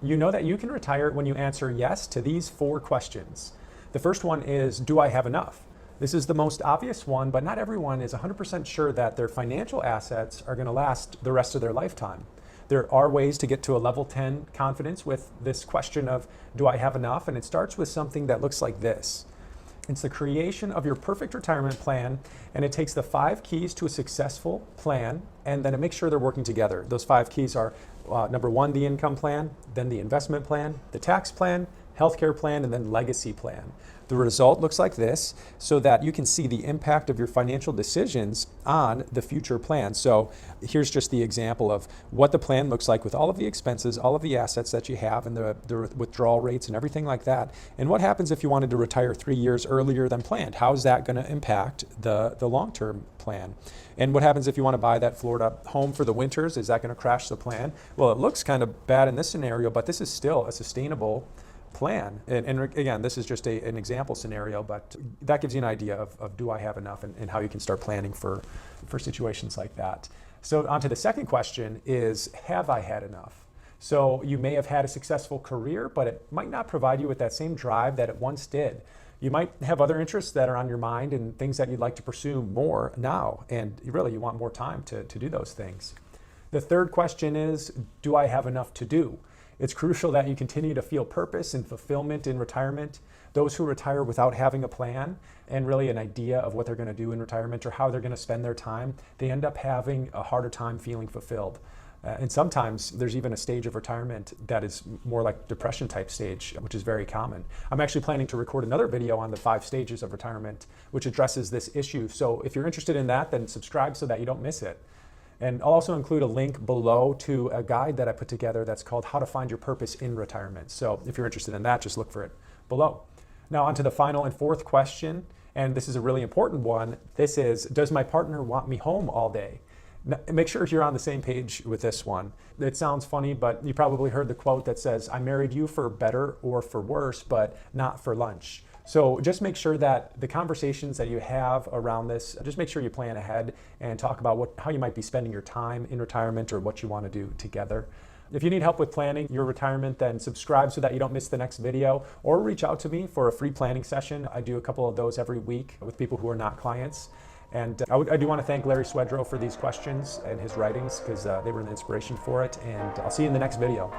You know that you can retire when you answer yes to these 4 questions. The first one is, do I have enough? This is the most obvious one, but not everyone is 100% sure that their financial assets are going to last the rest of their lifetime. There are ways to get to a level 10 confidence with this question of, do I have enough? And it starts with something that looks like this. It's the creation of your perfect retirement plan, and it takes the 5 keys to a successful plan, and then it makes sure they're working together. Those 5 keys are number 1, the income plan, then the investment plan, the tax plan, healthcare plan, and then legacy plan. The result looks like this, so that you can see the impact of your financial decisions on the future plan. So here's just the example of what the plan looks like with all of the expenses, all of the assets that you have, and the withdrawal rates and everything like that. And what happens if you wanted to retire 3 years earlier than planned? How is that going to impact the long-term plan? And what happens if you want to buy that Florida home for the winters? Is that going to crash the plan? Well, it looks kind of bad in this scenario, but this is still a sustainable plan. And again, this is just an example scenario, but that gives you an idea of do I have enough, and how you can start planning for situations like that. So on to the second question is, have I had enough? So you may have had a successful career, but it might not provide you with that same drive that it once did. You might have other interests that are on your mind and things that you'd like to pursue more now, and really you want more time to do those things. The third question is, do I have enough to do? It's crucial that you continue to feel purpose and fulfillment in retirement. Those who retire without having a plan and really an idea of what they're going to do in retirement or how they're going to spend their time, they end up having a harder time feeling fulfilled. And sometimes there's even a stage of retirement that is more like depression type stage, which is very common. I'm actually planning to record another video on the 5 stages of retirement, which addresses this issue. So if you're interested in that, then subscribe so that you don't miss it. And I'll also include a link below to a guide that I put together that's called How to Find Your Purpose in Retirement. So if you're interested in that, just look for it below. Now on to the final and fourth question, and this is a really important one. This is, does my partner want me home all day? Now, make sure you're on the same page with this one. It sounds funny, but you probably heard the quote that says, I married you for better or for worse, but not for lunch. So just make sure that the conversations that you have around this, just make sure you plan ahead and talk about how you might be spending your time in retirement or what you want to do together. If you need help with planning your retirement, then subscribe so that you don't miss the next video, or reach out to me for a free planning session. I do a couple of those every week with people who are not clients. And I do want to thank Larry Swedroe for these questions and his writings, because they were an inspiration for it. And I'll see you in the next video.